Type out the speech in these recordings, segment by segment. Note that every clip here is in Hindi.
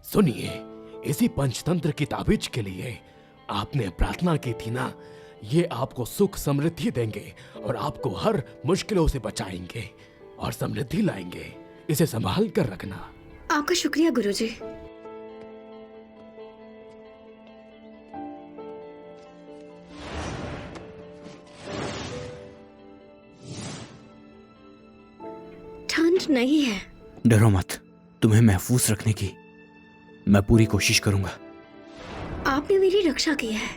सुनिए, इसी पंचतंत्र की ताबीज के लिए आपने प्रार्थना की थी ना, ये आपको सुख समृद्धि देंगे और आपको हर मुश्किलों से बचाएंगे और समृद्धि लाएंगे। इसे संभाल कर रखना। आपका शुक्रिया गुरुजी। ठंड नहीं है। डरो मत, तुम्हें महफूज रखने की मैं पूरी कोशिश करूंगा। आपने मेरी रक्षा की है,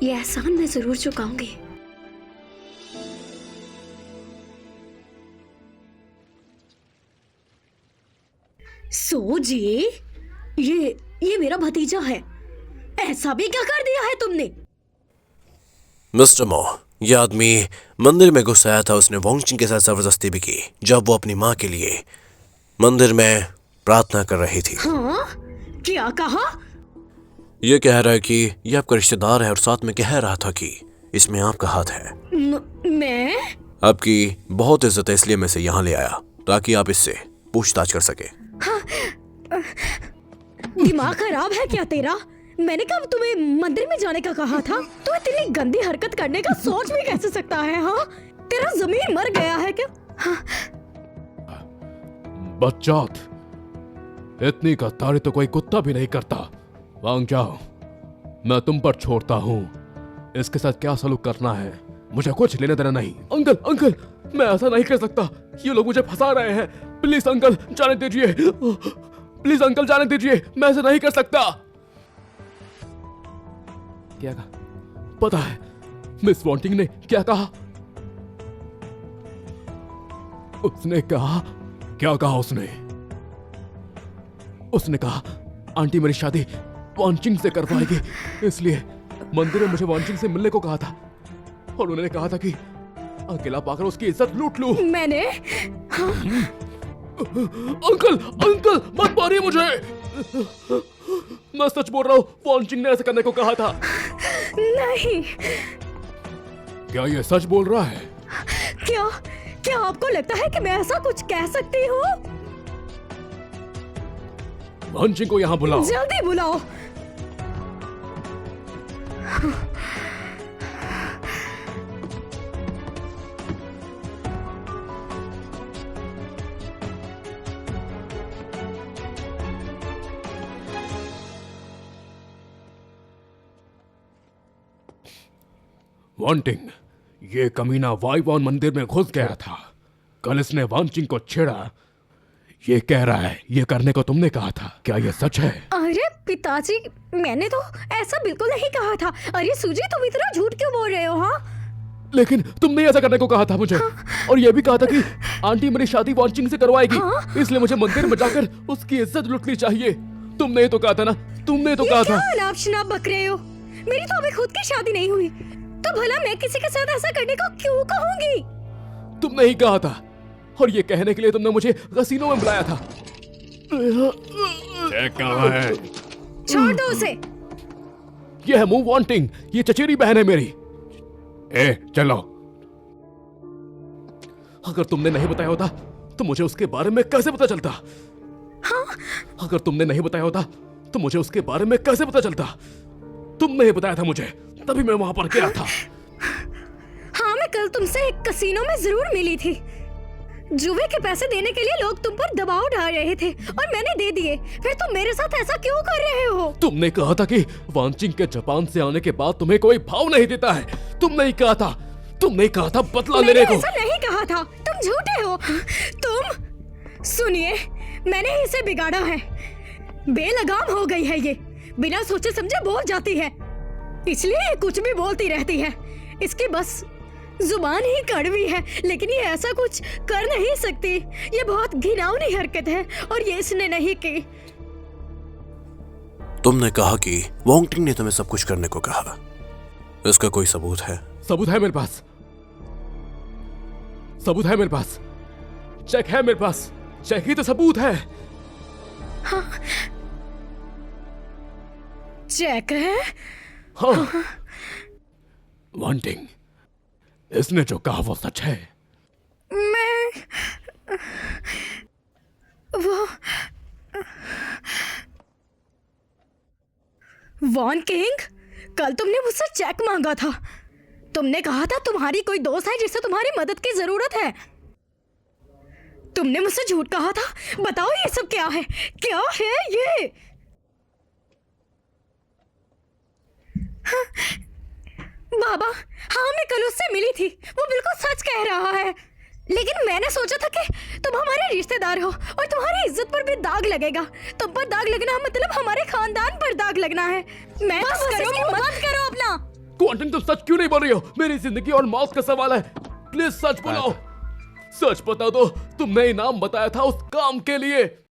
ये एहसान मैं जरूर चुकाऊंगी। सो जी, ये मेरा भतीजा है, ऐसा भी क्या कर दिया है तुमने? मिस्टर मो, यह आदमी मंदिर में घुस आया था। उसने वोंगचिंग के साथ जबरदस्ती भी की जब वो अपनी माँ के लिए मंदिर में प्रार्थना कर रही थी। हाँ? क्या कहा? ये कह रहा है कि ये आपका रिश्तेदार है और साथ में कह रहा था कि इसमें आपका हाथ है। मैं? आपकी बहुत इज्जत है, इसलिए मैं इसे यहाँ ले आया ताकि आप इससे पूछताछ कर सके। हाँ, दिमाग खराब है क्या तेरा? मैंने कब तुम्हें मंदिर में जाने का कहा था? तू इतनी गंदी हरकत करने का सोच भी कैसे सकता है? हाँ, तेरा जमीन मर गया है क्या? हाँ। बच्चात, इतनी गद्दारी तो कोई कुत्ता भी नहीं करता। वांग जाओ, मैं तुम पर छोड़ता हूँ। इसके साथ क्या सलूक करना है मुझे कुछ लेना देना नहीं। अंकल अंकल, मैं ऐसा नहीं कर सकता, ये लोग मुझे फंसा रहे हैं। प्लीज अंकल जाने दीजिए, प्लीज अंकल जाने दीजिए, मैं ऐसा नहीं कर सकता। क्या कहा? पता है मिस वॉन्टिंग ने क्या कहा? उसने कहा, क्या कहा उसने? उसने कहा आंटी मेरी शादी वॉन्चिंग से करवाएगी, इसलिए मंदिर में मुझे वॉन्चिंग से मिलने को कहा था और उन्होंने कहा था कि अकेला पाकर उसकी इज्जत लूट लूं। मैंने? हाँ? अंकल अंकल मत मारिए मुझे, मैं सच बोल रहा हूँ, वॉन्चिंग ने ऐसा करने को कहा था। नहीं। क्या ये सच बोल रहा है? क्या क्या आपको लगता है कि मैं ऐसा कुछ कह सकती हूँ? वॉन्चिंग को यहाँ बुलाओ। जल्दी बुलाओ। वॉन्टिंग, ये कमीना वाईवॉन मंदिर में घुस गया था। कल इसने वॉन्चिंग को छेड़ा। ये कह रहा है ये करने को तुमने कहा था, क्या ये सच है? अरे पिताजी, मैंने तो ऐसा बिल्कुल नहीं कहा था। अरे सूजी, तुम इतना झूठ क्यों बोल रहे हो? हाँ, लेकिन तुमने ऐसा करने को कहा था मुझे। हाँ? और ये भी कहा था कि आंटी मेरी शादी वॉन्चिंग से करवाएगी। हाँ? इसलिए मुझे मंदिर में जाकर उसकी इज्जत लूटनी चाहिए। तुमने तो कहा था ना, तुमने तो कहा था। अनाप शनाप बक रहे हो। मेरी तो अभी खुद की शादी नहीं हुई, तो भला मैं किसी के साथ ऐसा करने को क्यों कहूंगी? तुमने ही कहा था, और ये कहने के लिए तुमने मुझे कसीनो में बुलाया था। कहाँ है? छोड़ दो उसे। ये है मूव वॉन्टिंग, ये चचेरी बहन है मेरी। चलो। अगर तुमने नहीं बताया होता तो मुझे उसके बारे में कैसे पता चलता? हाँ? अगर तुमने नहीं बताया होता तो मुझे उसके बारे में कैसे पता चलता? तुमने ही बताया था मुझे, तभी मैं वहां पर गया था। हाँ, मैं कल तुमसे एक कसीनो में जरूर मिली थी। जुए के पैसे देने के लिए लोग तुम पर दबाव डाल रहे थे और मैंने दे दिए। फिर तुम मेरे साथ ऐसा क्यों कर रहे हो? तुमने कहा था कि वॉन्चिंग के जापान से आने के बाद तुम्हें कोई भाव नहीं देता है। तुमने ही कहा था, तुमने कहा था बदला लेने को। ऐसा नहीं कहा था, तुम झूठे हो। तुम सुनिए, मैंने ही इसे बिगाड़ा है। बेलगाम हो गई है ये, बिना सोचे समझे बोल जाती है, इसलिए कुछ भी बोलती रहती है। इसकी बस जुबान ही कड़वी है, लेकिन ये ऐसा कुछ कर नहीं सकती। ये बहुत घिनौनी हरकत है और ये इसने नहीं की। तुमने कहा कि वोंगटिंग ने तुम्हें सब कुछ करने को कहा, इसका कोई सबूत है? सबूत है मेरे पास, सबूत है मेरे पास, चेक है मेरे पास, चेक ही तो सबूत है। हाँ, चेक है? हाँ। वॉन्टिंग, इसने जो कहा वो सच है। मैं वो वॉन किंग, कल तुमने मुझसे चेक मांगा था। तुमने कहा था तुम्हारी कोई दोस्त है जिसे तुम्हारी मदद की जरूरत है। तुमने मुझसे झूठ कहा था। बताओ ये सब क्या है? क्या है ये? हाँ, बाबा, हाँ मैं कल उससे मिली थी। वो बिल्कुल सच कह रहा है। लेकिन मैंने सोचा था कि तुम हमारे रिश्तेदार हो और तुम्हारी इज्जत पर भी दाग लगेगा। तुम पर दाग लगना मतलब हमारे खानदान पर दाग लगना है। मैं बस करो, मत करो अपना। क्वांटम, तुम सच क्यों नहीं बोल रही हो? मेरी जिंदगी और मौत का सवाल है। प्लीज सच बोलो। सच बता दो, तुमने इनाम बताया था उस काम के लिए।